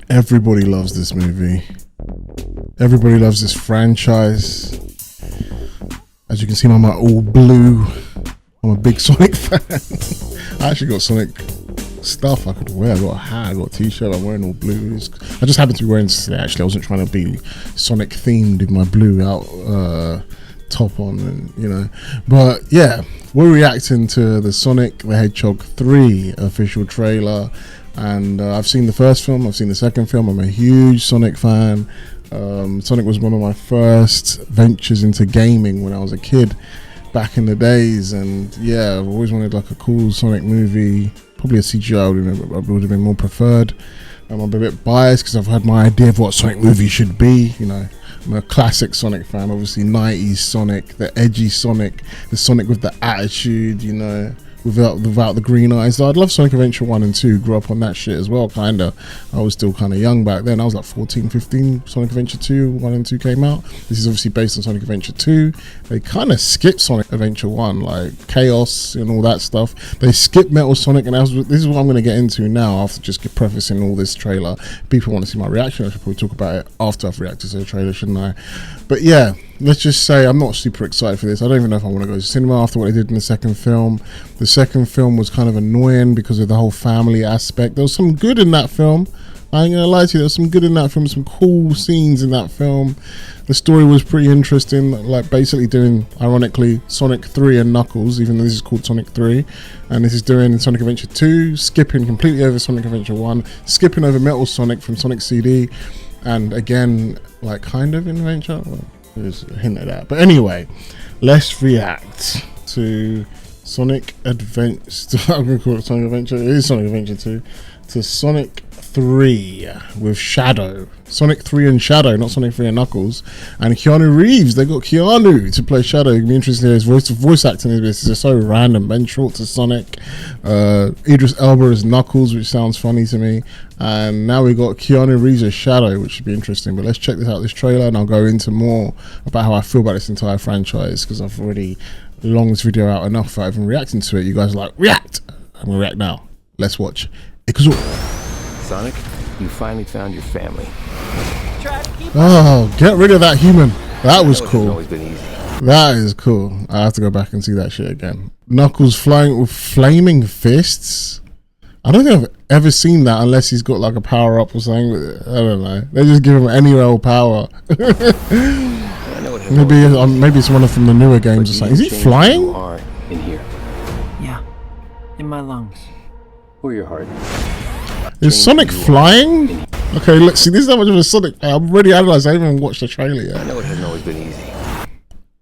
Everybody loves this movie. Everybody loves this franchise. As you can see, I'm all blue. I'm a big Sonic fan. I actually got Sonic stuff I could wear. I got a hat, I got a t-shirt, I'm wearing all blue. I just happened to be wearing this today, actually. I wasn't trying to be Sonic themed with my blue out top on, and you know. But yeah, we're reacting to the Sonic the Hedgehog 3 official trailer. And I've seen the first film, I've seen the second film. I'm a huge Sonic fan. Sonic was one of my first ventures into gaming when I was a kid back in the days, and yeah, I've always wanted like a cool Sonic movie. Probably a CGI would have been more preferred. I'm a bit biased because I've had my idea of what Sonic movie should be. You know, I'm a classic Sonic fan, obviously 90s Sonic, the edgy Sonic, the Sonic with the attitude, you know, without the green eyes. I'd love Sonic Adventure 1 and 2, grew up on that shit as well, kinda. I was still kinda young back then. I was like 14, 15, Sonic Adventure 2, 1 and 2 came out. This is obviously based on Sonic Adventure 2. They kinda skipped Sonic Adventure 1, like Chaos and all that stuff. They skipped Metal Sonic, and this is what I'm gonna get into now after just prefacing all this trailer. People want to see my reaction, I should probably talk about it after I've reacted to the trailer, shouldn't I? But yeah, let's just say I'm not super excited for this. I don't even know if I want to go to cinema after what they did in the second film. The second film was kind of annoying because of the whole family aspect. There was some good in that film. I ain't gonna lie to you, there was some good in that film, some cool scenes in that film. The story was pretty interesting, like basically doing, ironically, Sonic 3 and Knuckles, even though this is called Sonic 3. And this is doing Sonic Adventure 2, skipping completely over Sonic Adventure 1, skipping over Metal Sonic from Sonic CD. And again, like kind of in Adventure. Well, there's a hint of that. But anyway, let's react to Sonic Adventure. I'm going to call it Sonic Adventure. It is Sonic Adventure 2. To Sonic 3 with Shadow. Sonic 3 and Shadow, not Sonic 3 and Knuckles. And Keanu Reeves. They got Keanu to play Shadow. It'd be interesting to hear his voice acting in this. Is so random. Ben Schwartz as Sonic. Idris Elba as Knuckles, which sounds funny to me. And now we got Keanu Reeves as Shadow, which should be interesting. But let's check this out, this trailer, and I'll go into more about how I feel about this entire franchise, because I've already longed this video out enough without even reacting to it. You guys are like, react! I'm gonna react now. Let's watch. Sonic, you finally found your family. Oh, get rid of that human. That was cool. Always been easy. That is cool. I have to go back and see that shit again. Knuckles flying with flaming fists. I don't think I've ever seen that unless he's got like a power up or something. I don't know. They just give him any old power. Maybe it's one of from the newer games or something. Is he flying? You are in here. Yeah, in my lungs. Or your heart. Is Sonic flying? Okay, let's see. This is how much of a Sonic. I'm already analyzed. I haven't even watched the trailer yet. I know it hasn't always been easy.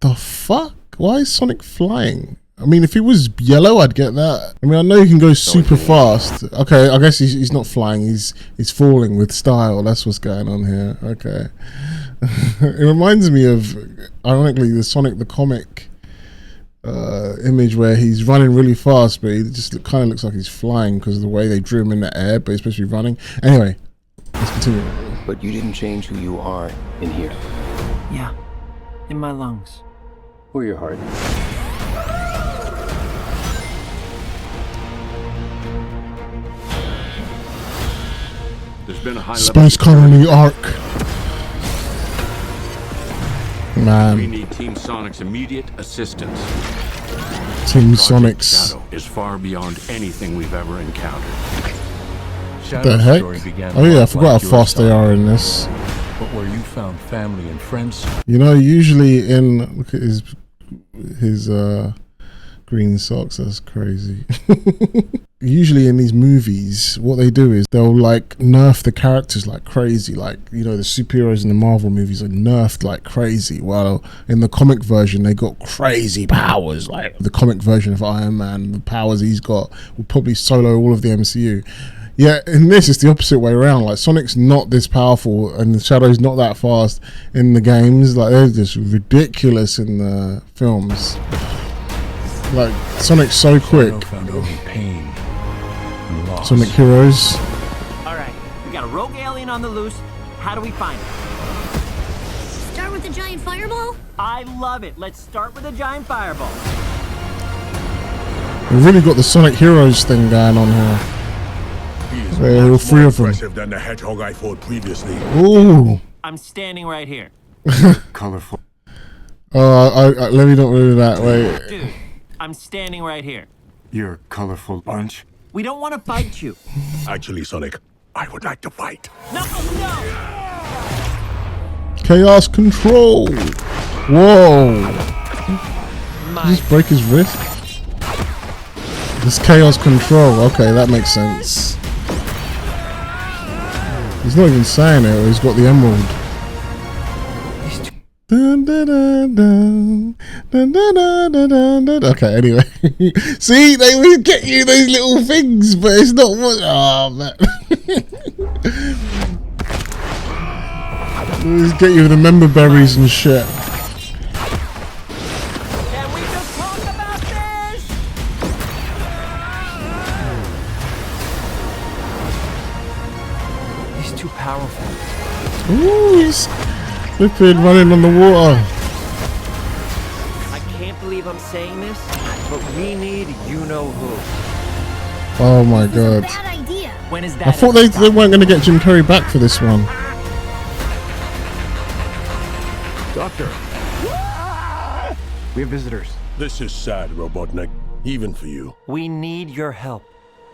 The fuck? Why is Sonic flying? I mean, if he was yellow, I'd get that. I mean, I know he can go super fast. Okay, I guess he's not flying. He's falling with style. That's what's going on here. Okay. It reminds me of, ironically, the Sonic the comic image where he's running really fast, but he just kind of looks like he's flying because of the way they drew him in the air, but he's supposed to be running. Anyway, let's continue. But you didn't change who you are in here. Yeah, in my lungs. Or your heart. There's been a high Space Colony arc. Man. We need Team Sonic's immediate assistance. Team Sonic's. Shadow is far beyond anything we've ever encountered. The heck? Oh yeah, I forgot how fast they are in this. But where you found family and friends. You know, usually in, look at his green socks, that's crazy. Usually in these movies, what they do is they'll like nerf the characters like crazy. Like, you know, the superheroes in the Marvel movies are nerfed like crazy. While in the comic version, they got crazy powers. Like the comic version of Iron Man, the powers he's got will probably solo all of the MCU. Yeah, in this it's the opposite way around. Like Sonic's not this powerful and the Shadow's not that fast in the games. Like they're just ridiculous in the films. Like Sonic's so quick. Sonic Heroes. Alright, we got a rogue alien on the loose. How do we find it? Start with a giant fireball? I love it. Let's start with a giant fireball. We've really got the Sonic Heroes thing going on here. is There were much three more of them. impressive than the hedgehog I fought previously. Ooh. I'm standing right here. Colorful. Let me not do that. Wait. Dude, I'm standing right here. You're a colorful bunch. We don't want to fight you. Actually, Sonic, I would like to fight. No, no! Chaos control. Whoa. Did he just break his wrist? This chaos control. Okay, that makes sense. He's not even saying it. He's got the emerald. Dun, dun, dun, dun. Dun, dun, dun, dun, dun, dun. Okay, anyway. See, they always get you those little things, but it's not what. Oh, man. They always get you the member berries and shit. Can we just talk about this? He's too powerful. Ooh, he's flipping running on the water. I can't believe I'm saying this, but we need you-know-who. Oh my This is a god. bad idea. When is that? I thought they weren't going to get Jim Carrey back for this one. Doctor. We have visitors. This is sad, Robotnik. Even for you. We need your help.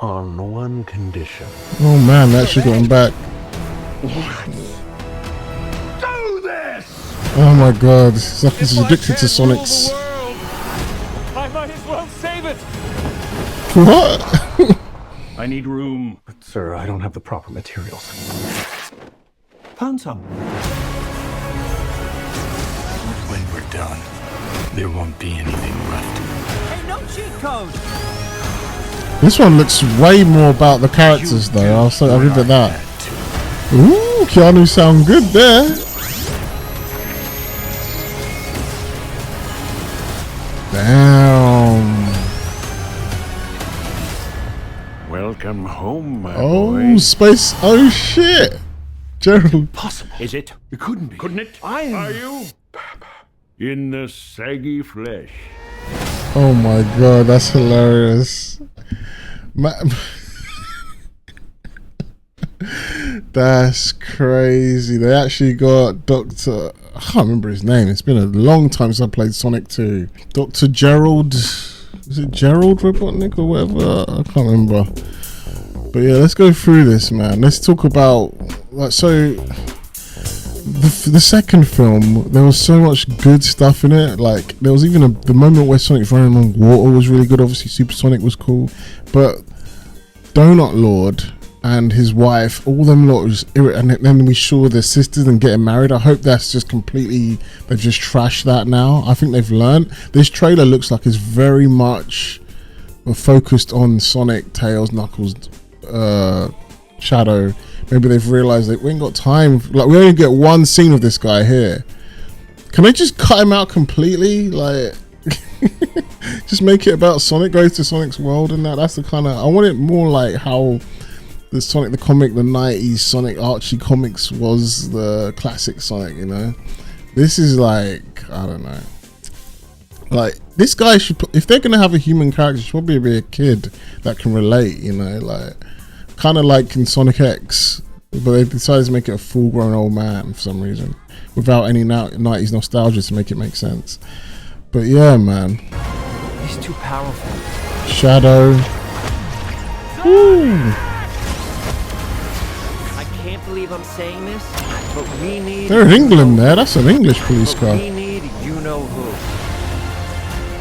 On one condition. Oh man, they actually got him back. Do this! Oh my god, it's like he's addicted to Sonic's. I might as well save it. What? I need room. But, sir, I don't have the proper materials. Found some. When we're done, there won't be anything left. Hey, no cheat code. This one looks way more about the characters though. I'll give it that. Ooh, Keanu sound good there. Damn. Welcome home, my Oh, boy. space. Oh shit. Gerald. Possible. Is it? It couldn't be. Couldn't it? Are you? In the saggy flesh. Oh my god, that's hilarious. That's crazy. They actually got Dr. I can't remember his name. It's been a long time since I played Sonic 2. Dr. Gerald. Is it Gerald Robotnik or whatever? I can't remember. But yeah, let's go through this, man. Let's talk about the second film. There was so much good stuff in it. Like there was even the moment where Sonic's running on water was really good. Obviously, Supersonic was cool, but Donut Lord and his wife, all them lot was and then we saw their sisters and getting married. I hope that's just completely, they've just trashed that now. I think they've learned. This trailer looks like it's very much focused on Sonic, Tails, Knuckles, Shadow. Maybe they've realized that we ain't got time. Like we only get one scene of this guy here. Can they just cut him out completely? Like just make it about Sonic goes to Sonic's world and that's the kind of, I want it more like how the Sonic the comic, the 90s Sonic Archie comics was the classic Sonic, you know. This is like, I don't know. Like this guy should, if they're gonna have a human character, should probably be a kid that can relate, you know, like kind of like in Sonic X, but they decided to make it a full-grown old man for some reason, without any 90s nostalgia to make it make sense. But yeah, man. He's too powerful. Shadow. Woo. I can't believe I'm saying this, but we need. They're in England there. That's an English police car. We need you-know-who.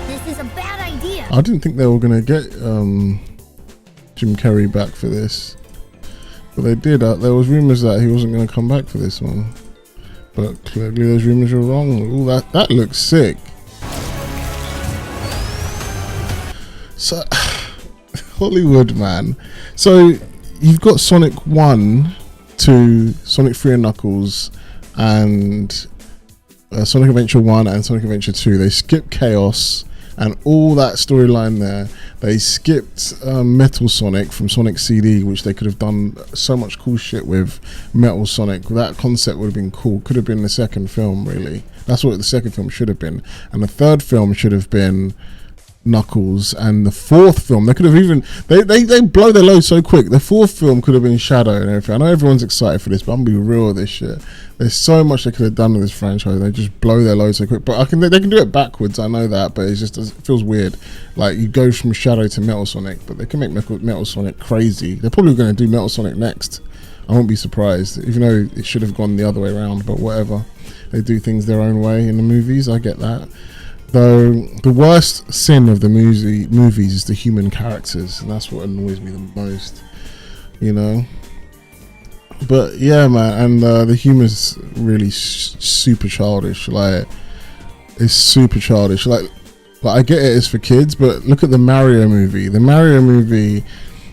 This is a bad idea. I didn't think they were gonna get Jim Carrey back for this, but they did. There was rumors that he wasn't gonna come back for this one, but clearly those rumors were wrong. Ooh, that looks sick. So Hollywood, man. So you've got Sonic 1, 2, Sonic 3 and Knuckles, and Sonic Adventure 1 and Sonic Adventure 2. They skipped Chaos and all that storyline there. They skipped Metal Sonic from Sonic CD, which they could have done so much cool shit with. Metal Sonic, that concept would have been cool. Could have been the second film, really. That's what the second film should have been. And the third film should have been Knuckles, and the fourth film they could have even they blow their load so quick. The fourth film could have been Shadow and everything. I know everyone's excited for this, but I'm gonna be real with this shit. There's so much they could have done with this franchise. They just blow their load so quick. But they can do it backwards. I know that, but it feels weird. Like you go from Shadow to Metal Sonic, but they can make Metal Sonic crazy. They're probably going to do Metal Sonic next. I won't be surprised, even though it should have gone the other way around. But whatever, they do things their own way in the movies. I get that. Though the worst sin of the movies is the human characters, and that's what annoys me the most. You know. But yeah, man, and the humor's really super childish. Like, it's super childish. Like I get it, it's for kids, but look at the Mario movie. The Mario movie,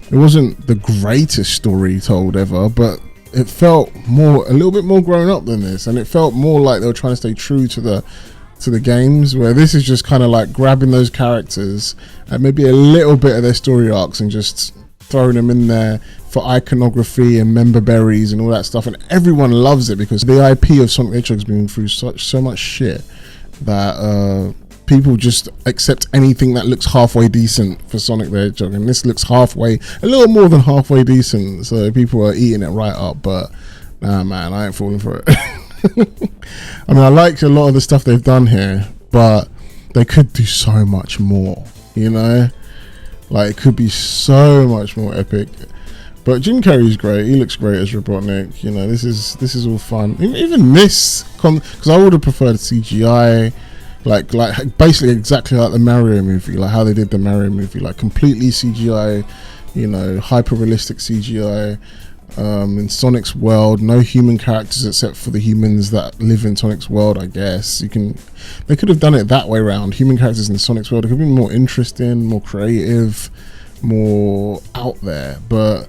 it wasn't the greatest story told ever, but it felt a little bit more grown up than this, and it felt more like they were trying to stay true to the games. Where this is just kind of like grabbing those characters and maybe a little bit of their story arcs and just throwing them in there for iconography and member berries and all that stuff, and everyone loves it because the IP of Sonic the Hedgehog's been through so much shit that people just accept anything that looks halfway decent for Sonic the Hedgehog, and this looks a little more than halfway decent, so people are eating it right up. But nah, man, I ain't falling for it. I mean, I like a lot of the stuff they've done here, but they could do so much more, you know. Like, it could be so much more epic. But Jim Carrey's great. He looks great as Robotnik. You know, this is all fun. Even this, because I would have preferred CGI, like basically exactly like the Mario movie, like how they did the Mario movie, like completely CGI, you know, hyper realistic CGI. In Sonic's world, no human characters except for the humans that live in Sonic's world. I guess they could have done it that way around. Human characters in Sonic's world, it could be more interesting, more creative, more out there, but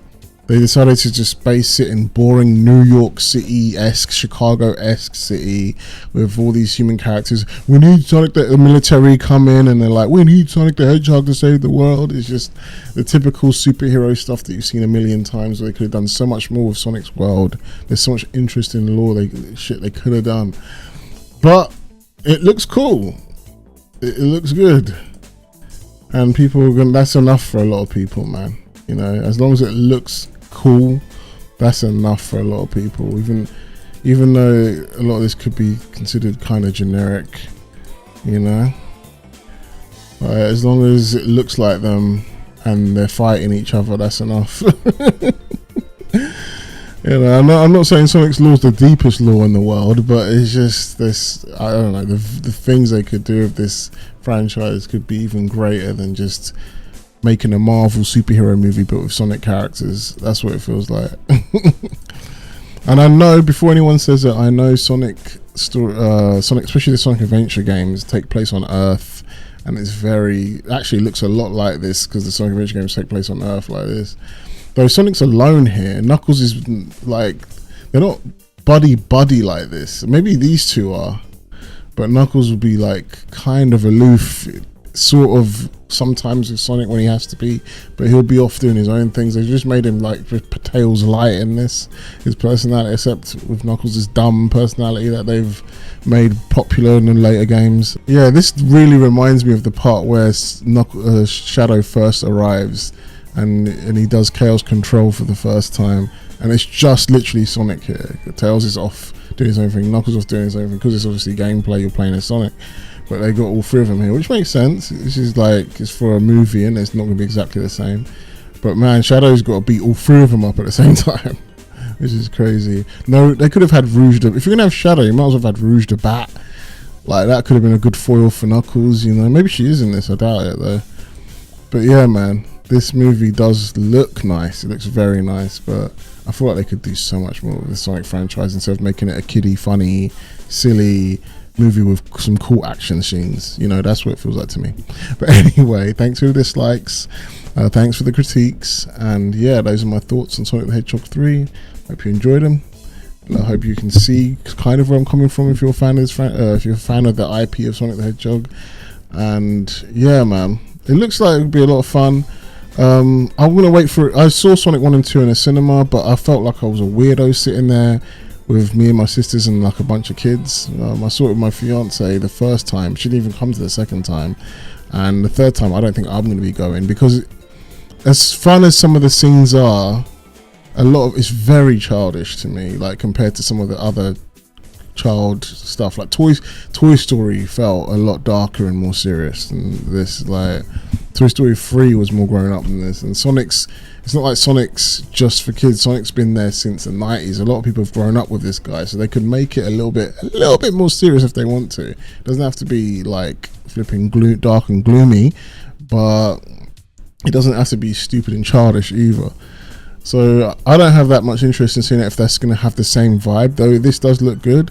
they decided to just base it in boring New York City-esque, Chicago-esque city with all these human characters. We need Sonic the military come in, and they're like, we need Sonic the Hedgehog to save the world. It's just the typical superhero stuff that you've seen a million times. Where they could have done so much more with Sonic's world. There's so much interesting lore shit they could have done. But it looks cool. It looks good. And that's enough for a lot of people, man. You know, as long as it looks cool, that's enough for a lot of people. Even though a lot of this could be considered kind of generic, you know. As long as it looks like them and they're fighting each other, that's enough. You know, I'm not saying Sonic's lore is the deepest lore in the world, but it's just this. I don't know, the things they could do with this franchise could be even greater than just making a Marvel superhero movie but with Sonic characters. That's what it feels like. And I know, before anyone says it, I know Sonic, especially the Sonic Adventure games, take place on Earth, and actually looks a lot like this because the Sonic Adventure games take place on Earth like this. Though Sonic's alone here, Knuckles is like, they're not buddy like this. Maybe these two are, but Knuckles will be like kind of aloof, sort of sometimes with Sonic when he has to be, but he'll be off doing his own things. They just made him like Tails light in this, his personality, except with Knuckles' dumb personality that they've made popular in the later games. Yeah, this really reminds me of the part where Shadow first arrives and he does Chaos Control for the first time, and it's just literally Sonic here. Tails is off doing his own thing, Knuckles off doing his own thing, because it's obviously gameplay, you're playing as Sonic. But they got all three of them here, which makes sense. This is like, it's for a movie and it's not going to be exactly the same. But man, Shadow's got to beat all three of them up at the same time, which is crazy. No, they could have had Rouge if you're going to have Shadow, you might as well have had Rouge the Bat. Like, that could have been a good foil for Knuckles, you know. Maybe she is in this, I doubt it though. But yeah, man, this movie does look nice. It looks very nice, but I feel like they could do so much more with the Sonic franchise instead of making it a kiddie, funny, silly movie with some cool action scenes. You know, that's what it feels like to me. But anyway, thanks for the dislikes, thanks for the critiques, and yeah, those are my thoughts on Sonic the Hedgehog 3. Hope you enjoyed them. I hope you can see kind of where I'm coming from if you're a fan of the IP of Sonic the Hedgehog. And yeah, man, it looks like it would be a lot of fun. I'm gonna wait for it. I saw Sonic 1 and 2 in a cinema, but I felt like I was a weirdo sitting there with me and my sisters and like a bunch of kids. I saw it with my fiance the first time. She didn't even come to the second time, and the third time I don't think I'm going to be going, because as fun as some of the scenes are, a lot of it's very childish to me, like compared to some of the other child stuff. Like Toy Story felt a lot darker and more serious than this. Like Toy Story 3 was more grown up than this, and Sonic's, it's not like Sonic's just for kids. Sonic's been there since the 90s. A lot of people have grown up with this guy, so they could make it a little bit more serious if they want to. It doesn't have to be like flipping dark and gloomy, but it doesn't have to be stupid and childish either. So I don't have that much interest in seeing it if that's going to have the same vibe, though this does look good.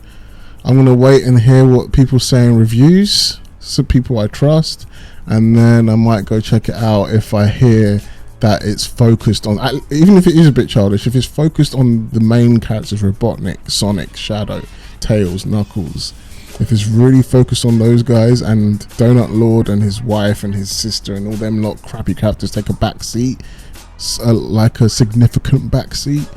I'm going to wait and hear what people say in reviews, some people I trust, and then I might go check it out if I hear that it's focused on, even if it is a bit childish, if it's focused on the main characters, Robotnik, Sonic, Shadow, Tails, Knuckles, if it's really focused on those guys and Donut Lord and his wife and his sister and all them lot crappy characters take a back seat, like a significant backseat,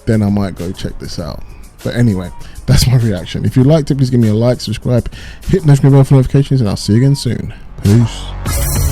then I might go check this out. But anyway, that's my reaction. If you liked it, please give me a like, subscribe, hit the notification bell for notifications, and I'll see you again soon. Peace.